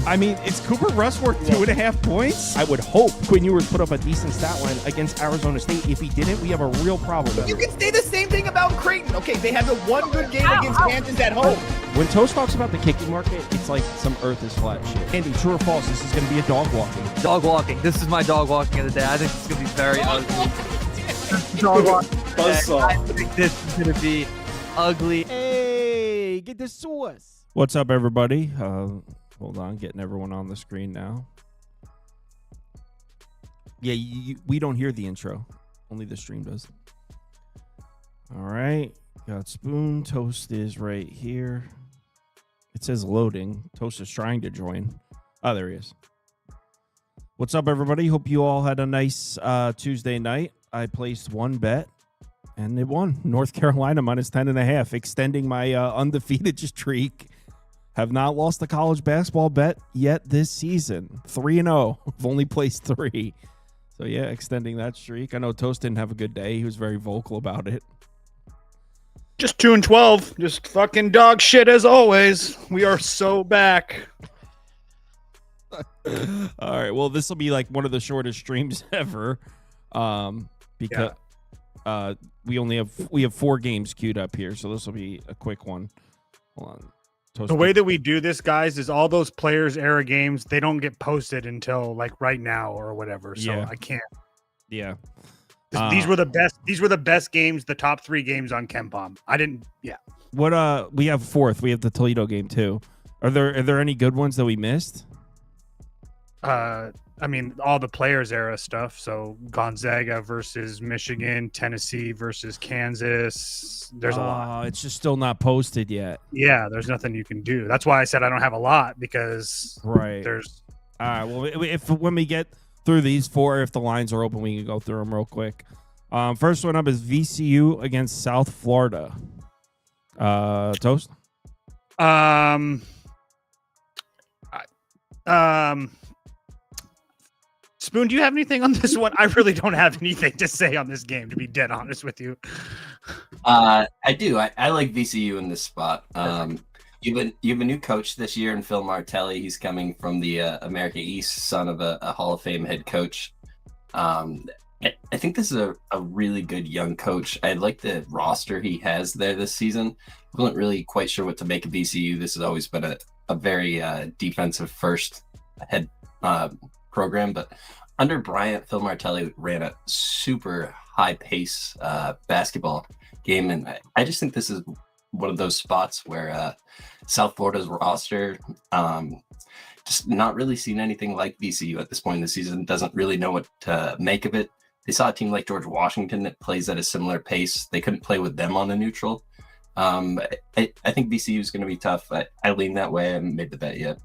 I mean, it's Cooper Rush worth 2.5 points. I would hope Quinn Ewers put up a decent stat line against Arizona State. If he didn't, we have a real problem. You can say the same thing about Creighton. Okay, they had the one good game against Kansas at home. When Toast talks about the kicking market, it's like some earth is flat shit. Andy, true or false, this is going to be a dog walking. Dog walking. This is my dog walking of the day. I think it's going to be very ugly. Dog walking. I think this is going to be ugly. Hey, get the sauce. What's up, everybody? Hold on, getting everyone on the screen now. Yeah, we don't hear the intro. Only the stream does. All right. Got Spoon. Toast is right here. It says loading. Toast is trying to join. Oh, there he is. What's up, everybody? Hope you all had a nice Tuesday night. I placed one bet, and it won. North Carolina minus 10.5, extending my undefeated streak. Have not lost a college basketball bet yet this season. 3-0. I've only placed 3. So, yeah, extending that streak. I know Toast didn't have a good day. He was very vocal about it. Just 2-12. Just fucking dog shit as always. We are so back. All right. Well, this will be like one of the shortest streams ever. Because we have 4 games queued up here. So this will be a quick one. Hold on. The way that we do this, guys, is all those players' era games, they don't get posted until like right now or whatever. So Yeah. I can't. Yeah. These were the best. These were the best games. The top 3 games on KenPom. I didn't. Yeah. What we have 4th. We have the Toledo game too. Are there any good ones that we missed? I mean, all the players' era stuff. So Gonzaga versus Michigan, Tennessee versus Kansas. There's a lot. It's just still not posted yet. Yeah, there's nothing you can do. That's why I said I don't have a lot because there's. All right. Well, if when we get through these 4, if the lines are open, we can go through them real quick. First one up is VCU against South Florida. Toast. Spoon, do you have anything on this one? I really don't have anything to say on this game, to be dead honest with you. I do. I like VCU in this spot. You have a new coach this year in Phil Martelli. He's coming from the America East, son of a Hall of Fame head coach. I think this is a really good young coach. I like the roster he has there this season. I wasn't really quite sure what to make of VCU. This has always been a very defensive first head program, but under Bryant, Phil Martelli ran a super high pace basketball game, and I just think this is one of those spots where South Florida's roster just not really seen anything like VCU at this point in the season. Doesn't really know what to make of it. They saw a team like George Washington that plays at a similar pace. They couldn't play with them on a neutral. I think VCU is going to be tough. I lean that way. I haven't made the bet yet.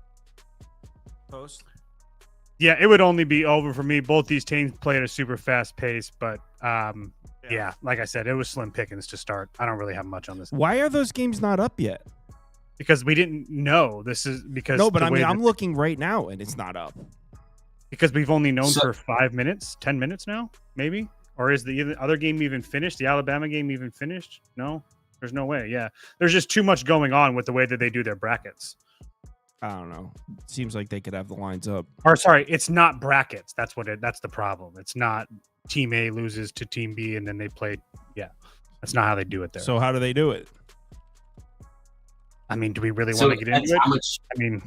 Post. Yeah, it would only be over for me. Both these teams play at a super fast pace, but yeah, like I said, it was slim pickings to start. I don't really have much on this. Why are those games not up yet? Because we didn't know. This is because no, but I mean, I'm looking right now and it's not up. Because we've only known for 5 minutes, 10 minutes now, maybe? Or is the other game even finished? The Alabama game even finished? No, there's no way. Yeah, there's just too much going on with the way that they do their brackets. I don't know. It seems like they could have the lines up. Or sorry, it's not brackets. That's the problem. It's not team A loses to team B and then they play. Yeah, that's not how they do it there. So how do they do it? I mean, do we really want to get into it? I mean,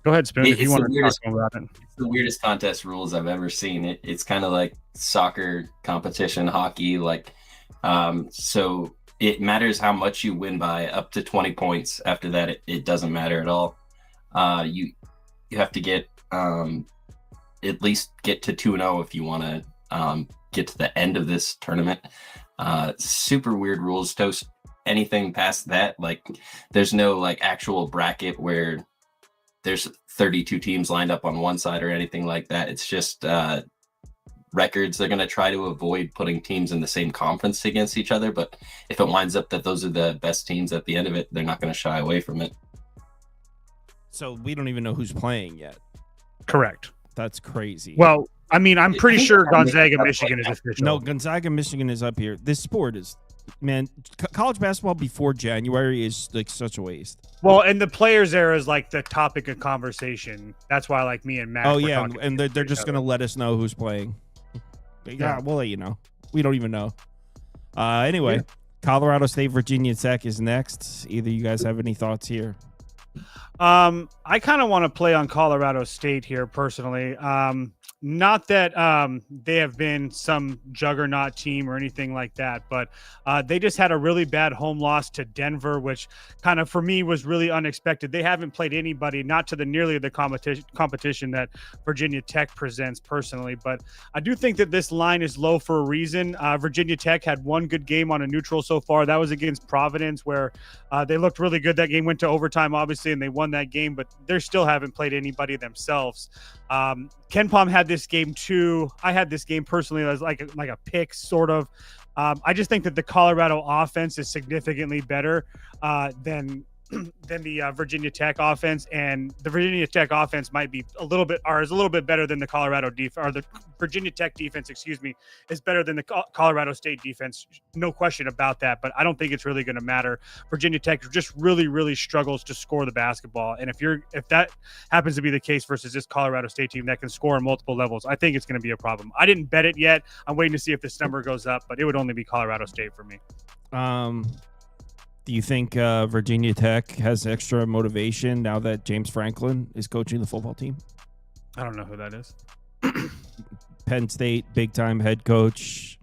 go ahead, Spoon, if you want to talk about it. It's the weirdest contest rules I've ever seen. It's kind of like soccer competition, hockey, like so it matters how much you win by, up to 20 points. After that, it doesn't matter at all. You have to get at least get to 2-0 if you want to get to the end of this tournament. Super weird rules. Toast. Anything past that, like there's no like actual bracket where there's 32 teams lined up on one side or anything like that. It's just records. They're going to try to avoid putting teams in the same conference against each other, but if it winds up that those are the best teams at the end of it, they're not going to shy away from it. So we don't even know who's playing yet. Correct. That's crazy. Well, I mean, I'm pretty sure Gonzaga, Michigan is official. No, Gonzaga, Michigan is up here. This sport is man, college basketball before January is like such a waste. Well, and the players there is like the topic of conversation. That's why like me and Matt. Oh were yeah, talking and they're just gonna let us know who's playing. Yeah, we'll let you know. We don't even know. Anyway, Colorado State, Virginia Tech is next. Either you guys have any thoughts here? I kind of want to play on Colorado State here personally. Not that they have been some juggernaut team or anything like that, but they just had a really bad home loss to Denver, which kind of for me was really unexpected. They haven't played anybody, not to the nearly the competition that Virginia Tech presents personally, but I do think that this line is low for a reason. Virginia Tech had one good game on a neutral so far. That was against Providence, where they looked really good. That game went to overtime, obviously, and they won that game, but they still haven't played anybody themselves. Ken Pom had this game too. I had this game personally as like a pick sort of. I just think that the Colorado offense is significantly better than the Virginia Tech offense, and the Virginia Tech offense might be a little bit better than the Colorado defense, or the Virginia Tech defense, is better than the Colorado State defense. No question about that, but I don't think it's really going to matter. Virginia Tech just really, really struggles to score the basketball. And if that happens to be the case versus this Colorado State team that can score on multiple levels, I think it's going to be a problem. I didn't bet it yet. I'm waiting to see if this number goes up, but it would only be Colorado State for me. Do you think Virginia Tech has extra motivation now that James Franklin is coaching the football team? I don't know who that is. Penn State, big-time head coach.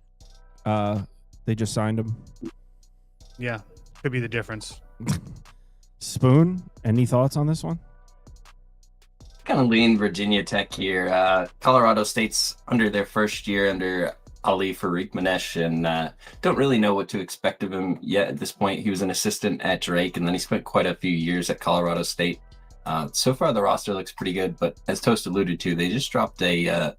They just signed him. Yeah, could be the difference. Spoon, any thoughts on this one? Kind of lean Virginia Tech here. Colorado State's under their first year under Ali Farouk-Manesh, and don't really know what to expect of him yet at this point. He was an assistant at Drake, and then he spent quite a few years at Colorado State. So far, the roster looks pretty good, but as Toast alluded to, they just dropped a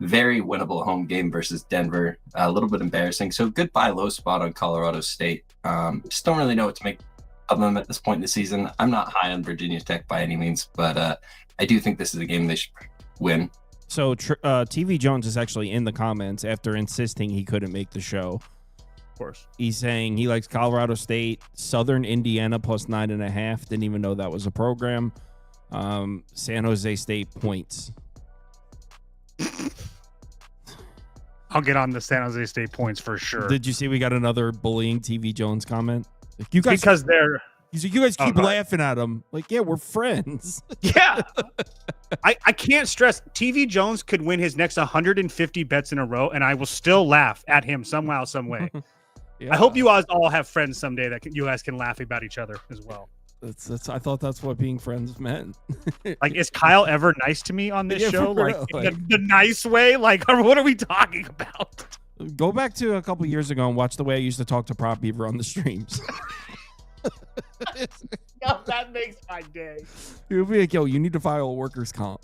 very winnable home game versus Denver. A little bit embarrassing. So good buy low spot on Colorado State. Just don't really know what to make of them at this point in the season. I'm not high on Virginia Tech by any means, but I do think this is a game they should win. So TV Jones is actually in the comments after insisting he couldn't make the show. Of course. He's saying he likes Colorado State, Southern Indiana plus 9.5. Didn't even know that was a program. San Jose State points. I'll get on the San Jose State points for sure. Did you see we got another bullying TV Jones comment? Like, you guys, because they're... He's like, you guys keep laughing at him. Like, yeah, we're friends. Yeah. I can't stress, TV Jones could win his next 150 bets in a row, and I will still laugh at him somehow, some way. Yeah. I hope you guys all have friends someday that you guys can laugh about each other as well. I thought that's what being friends meant. Like, is Kyle ever nice to me on this show? Like, the nice way? Like, what are we talking about? Go back to a couple years ago and watch the way I used to talk to Prop Beaver on the streams. No, that makes my day. You'll be like, yo, you need to file a workers' comp.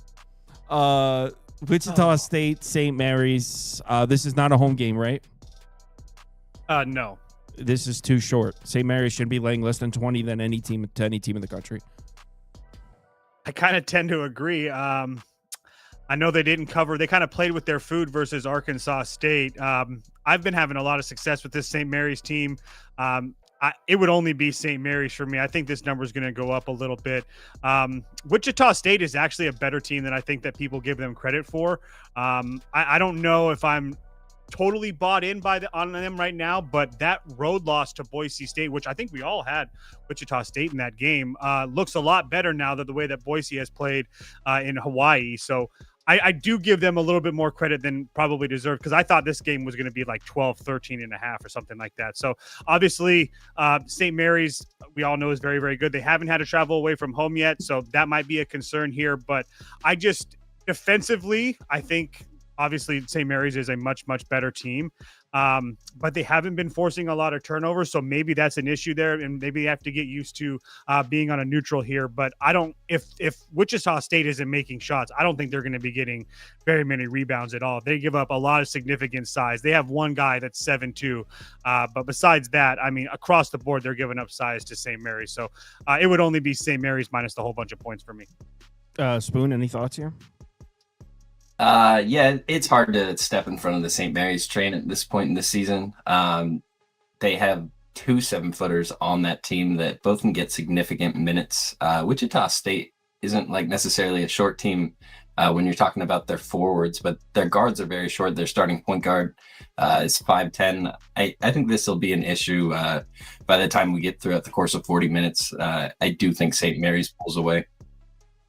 Wichita State, St. Mary's. This is not a home game, right? No. This is too short. St. Mary's should be laying less than 20 than any team in the country. I kind of tend to agree. I know they didn't cover. They kind of played with their food versus Arkansas State. I've been having a lot of success with this St. Mary's team. It would only be St. Mary's for me. I think this number is going to go up a little bit. Wichita State is actually a better team than I think that people give them credit for. I don't know if I'm totally bought in on them right now, but that road loss to Boise State, which I think we all had Wichita State in that game, looks a lot better now than the way that Boise has played in Hawaii. So I do give them a little bit more credit than probably deserved, because I thought this game was going to be like 12, 13 and a half or something like that. So obviously St. Mary's, we all know, is very, very good. They haven't had to travel away from home yet, so that might be a concern here. But I just defensively, I think obviously St. Mary's is a much, much better team. But they haven't been forcing a lot of turnovers, so maybe that's an issue there, and maybe they have to get used to being on a neutral here. But I don't, if Wichita State isn't making shots, I don't think they're going to be getting very many rebounds at all. They give up a lot of significant size. They have one guy that's 7'2", but besides that, I mean, across the board, they're giving up size to St. Mary's. So it would only be St. Mary's minus the whole bunch of points for me. Spoon, any thoughts here? Yeah, it's hard to step in front of the St. Mary's train at this point in the season. they have two 7-footers on that team that both can get significant minutes. Wichita State isn't like necessarily a short team when you're talking about their forwards, but their guards are very short. Their starting point guard is 5'10". I think this will be an issue by the time we get throughout the course of 40 minutes. I do think St. Mary's pulls away.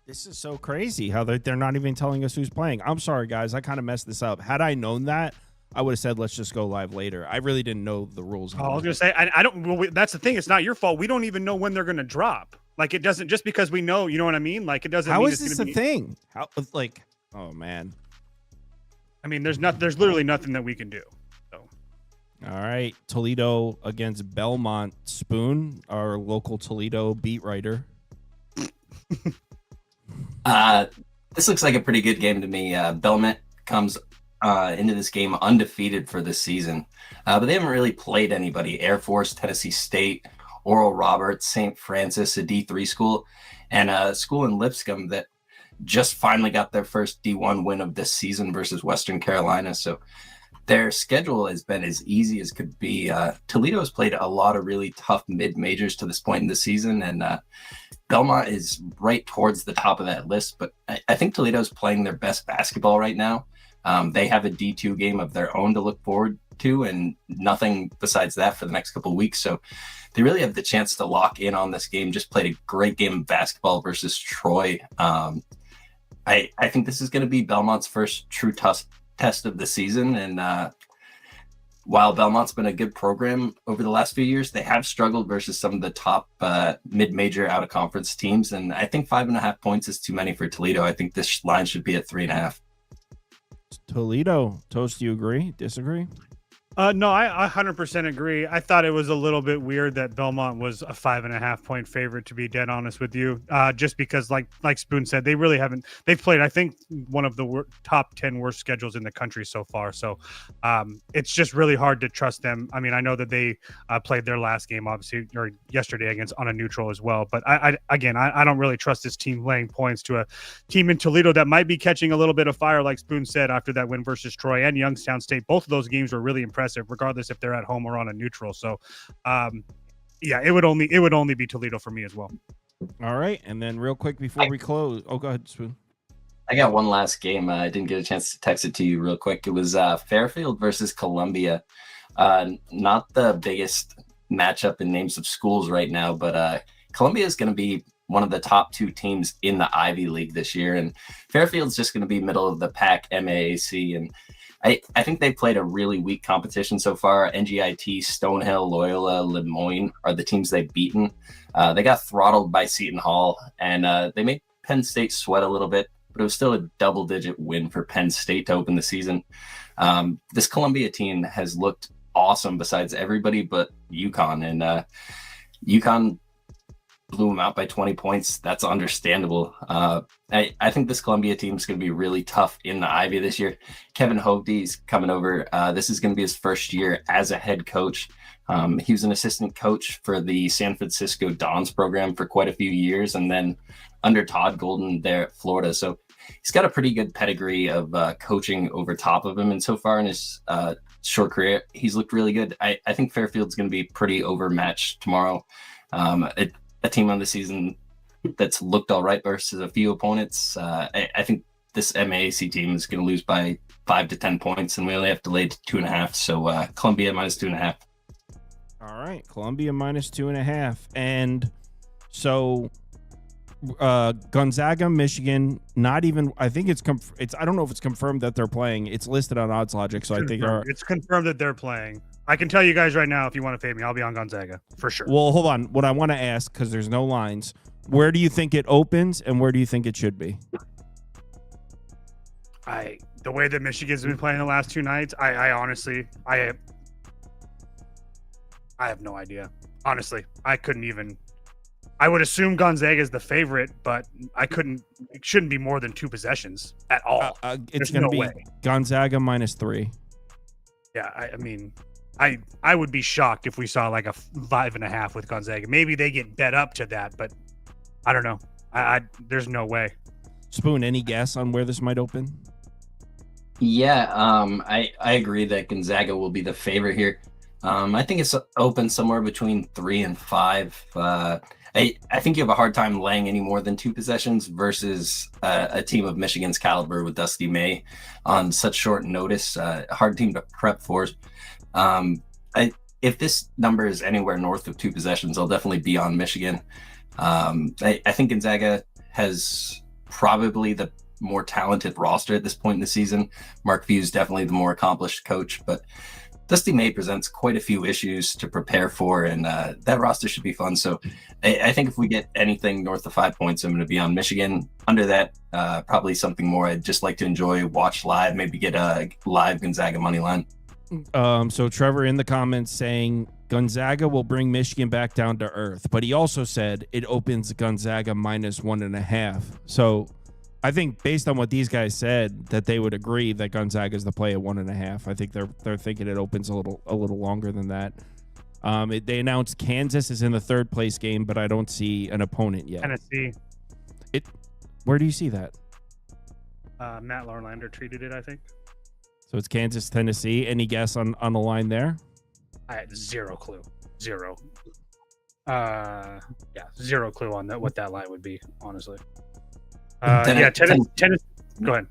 This is so crazy how they're not even telling us who's playing. I'm sorry, guys. I kind of messed this up. Had I known that, I would have said, let's just go live later. I really didn't know the rules. I was going to say, I don't, well, that's the thing. It's not your fault. We don't even know when they're going to drop. Like, it doesn't, just because we know, you know what I mean? Like, it doesn't How mean is this a thing? How, like, oh, man. I mean, there's literally nothing that we can do. So. All right. Toledo against Belmont. Spoon, our local Toledo beat writer. This looks like a pretty good game to me. Belmont comes into this game undefeated for this season, but they haven't really played anybody. Air Force, Tennessee State, Oral Roberts, St. Francis, a D3 school, and a school in Lipscomb that just finally got their first D1 win of this season versus Western Carolina. So their schedule has been as easy as could be. Toledo has played a lot of really tough mid-majors to this point in the season, and Belmont is right towards the top of that list. But I think Toledo's playing their best basketball right now. They have a D2 game of their own to look forward to, and nothing besides that for the next couple of weeks. So they really have the chance to lock in on this game. Just played a great game of basketball versus Troy. I think this is going to be Belmont's first true test of the season. And while Belmont's been a good program over the last few years, they have struggled versus some of the top mid-major out-of-conference teams. And I think 5.5 points is too many for Toledo. I think this line should be at 3.5. Toledo. Toast, do you agree? Disagree? No, I 100% agree. I thought it was a little bit weird that Belmont was a 5.5 point favorite, to be dead honest with you. Just because, like Spoon said, they really haven't. They've played, I think, one of the top 10 worst schedules in the country so far. So it's just really hard to trust them. I mean, I know that they played their last game, obviously, or yesterday against on a neutral as well. But I don't really trust this team laying points to a team in Toledo that might be catching a little bit of fire, like Spoon said, after that win versus Troy and Youngstown State. Both of those games were really impressive, regardless if they're at home or on a neutral. So yeah, it would only be Toledo for me as well. All right. And then real quick before we close, go ahead, Spoon. I got one last game. I didn't get a chance to text it to you real quick. It was Fairfield versus Columbia. Not the biggest matchup in names of schools right now, but Columbia is going to be one of the top two teams in the Ivy League this year, and Fairfield's just going to be middle of the pack MAAC. And I think they played a really weak competition so far. NGIT, Stonehill, Loyola, Lemoyne are the teams they've beaten. They got throttled by Seton Hall, and they made Penn State sweat a little bit, but it was still a double-digit win for Penn State to open the season. This Columbia team has looked awesome besides everybody but UConn, and UConn blew them out by 20 points. That's understandable. I think this Columbia team is going to be really tough in the Ivy this year. Kevin Hovde's coming over. This is going to be his first year as a head coach. He was an assistant coach for the San Francisco Dons program for quite a few years, and then under Todd Golden there at Florida. So he's got a pretty good pedigree of coaching over top of him. And so far in his short career, he's looked really good. I think Fairfield's going to be pretty overmatched tomorrow. A team on the season that's looked all right versus a few opponents. I think this MAAC team is going to lose by 5 to 10 points, and we only have to lay 2.5. So Columbia minus 2.5. All right, Columbia minus 2.5. And so Gonzaga, Michigan, not even, I think it's I don't know if it's confirmed that they're playing. It's listed on Odds Logic, so I think it's confirmed that they're playing. I can tell you guys right now, if you want to pay me, I'll be on Gonzaga for sure. Well, hold on. What I want to ask, because there's no lines, where do you think it opens and where do you think it should be? The way that Michigan's been playing the last two nights, I honestly have no idea. Honestly, I couldn't even. I would assume Gonzaga is the favorite, but it shouldn't be more than 2 possessions at all. It's going to be Gonzaga minus 3. Yeah, I mean, I would be shocked if we saw like a 5.5 with Gonzaga. Maybe they get bet up to that, but I don't know. There's no way. Spoon, any guess on where this might open? Yeah, I agree that Gonzaga will be the favorite here. I think it's open somewhere between 3 and 5. I think you have a hard time laying any more than 2 possessions versus a team of Michigan's caliber with Dusty May on such short notice. A hard team to prep for. If this number is anywhere north of 2 possessions, I'll definitely be on Michigan. I think Gonzaga has probably the more talented roster at this point in the season. Mark Few is definitely the more accomplished coach, but Dusty May presents quite a few issues to prepare for, and that roster should be fun. So I think if we get anything north of 5 points, I'm going to be on Michigan. Under that, probably something more I'd just like to enjoy, watch live, maybe get a live Gonzaga money line. So Trevor in the comments saying Gonzaga will bring Michigan back down to earth, but he also said it opens Gonzaga -1.5. So I think based on what these guys said, that they would agree that Gonzaga is the play at 1.5. I think they're thinking it opens a little longer than that. They announced Kansas is in the 3rd place game, but I don't see an opponent yet. Tennessee. Where do you see that? Matt Larlander tweeted it, I think. So it's Kansas, Tennessee. Any guess on the line there? I had zero clue. Zero. Zero clue on that what that line would be, honestly. Tennessee. Go ahead.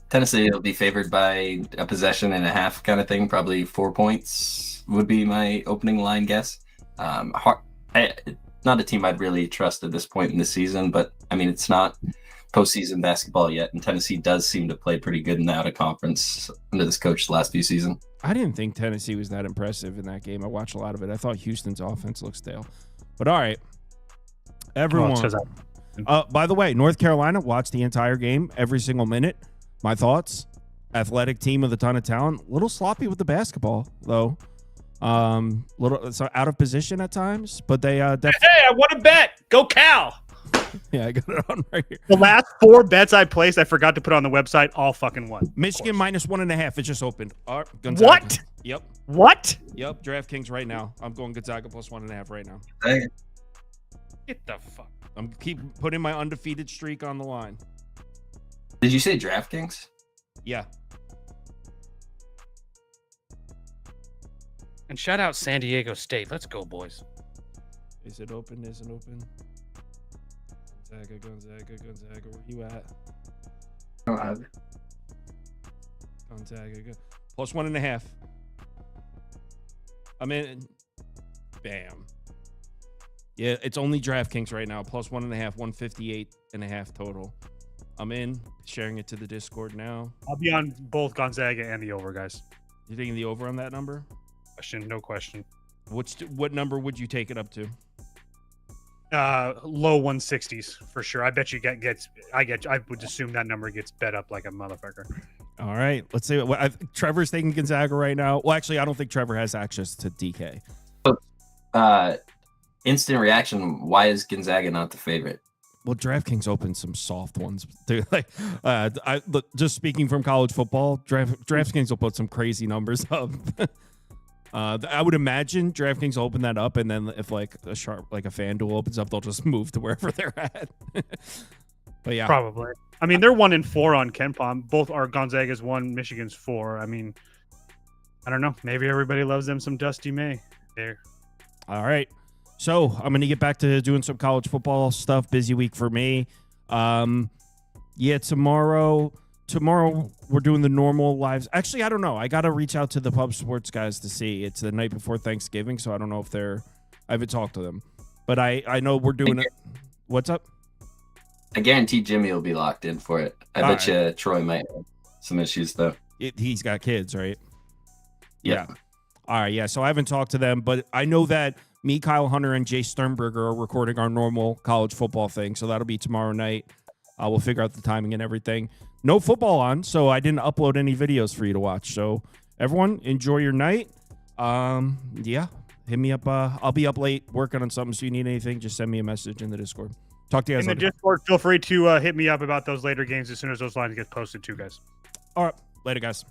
Tennessee will be favored by a possession and a half kind of thing. Probably 4 points would be my opening line guess. Not a team I'd really trust at this point in the season, but I mean, it's not postseason basketball yet, and Tennessee does seem to play pretty good in the out of conference under this coach the last few seasons. I didn't think Tennessee was that impressive in that game. I watched a lot of it. I thought Houston's offense looked stale. But all right, everyone. By the way, North Carolina watched the entire game, every single minute. My thoughts: athletic team with a ton of talent. Little sloppy with the basketball, though. Little so out of position at times, but they definitely. Hey, I want to bet. Go Cal. Yeah, I got it on right here. The last 4 bets I placed, I forgot to put on the website. All fucking won. Michigan -1.5. It just opened. Gonzaga. What? Yep. What? Yep. DraftKings right now. I'm going Gonzaga +1.5 right now. Get the fuck. I'm keep putting my undefeated streak on the line. Did you say DraftKings? Yeah. And shout out San Diego State. Let's go, boys. Is it open? Is it open? Gonzaga. Where you at? I don't have it. Gonzaga. +1.5. I'm in. Bam. Yeah, it's only DraftKings right now. +1.5, 158.5 total. I'm in. Sharing it to the Discord now. I'll be on both Gonzaga and the over, guys. You taking the over on that number? No question. What number would you take it up to? Low 160s for sure. I bet you I would assume that number gets bet up like a motherfucker. All right, let's see. Trevor's taking Gonzaga right now. Well, actually, I don't think Trevor has access to DK. Instant reaction. Why is Gonzaga not the favorite? Well, DraftKings opened some soft ones. Like, look, just speaking from college football, DraftKings will put some crazy numbers up. I would imagine DraftKings will open that up, and then if like a FanDuel opens up, they'll just move to wherever they're at. But yeah, probably. I mean, they're 1-4 on KenPom. Both are Gonzaga's 1, Michigan's 4. I mean, I don't know. Maybe everybody loves them some Dusty May there. All right. So I'm going to get back to doing some college football stuff. Busy week for me. Yeah, tomorrow we're doing the normal lives. Actually, I don't know. I got to reach out to the Pub Sports guys to see. It's the night before Thanksgiving, so I don't know if I haven't talked to them. But I know we're doing it. What's up? I guarantee Jimmy will be locked in for it. I bet you Troy might have some issues, though. He's got kids, right? Yeah. All right, yeah. So I haven't talked to them, but I know that me, Kyle Hunter, and Jay Sternberger are recording our normal college football thing, so that'll be tomorrow night. We'll figure out the timing and everything. No football on, so I didn't upload any videos for you to watch. So everyone, enjoy your night. Yeah, hit me up. I'll be up late working on something, so you need anything, just send me a message in the Discord. Talk to you guys later. In the Discord, feel free to hit me up about those later games as soon as those lines get posted too, guys. All right, later, guys.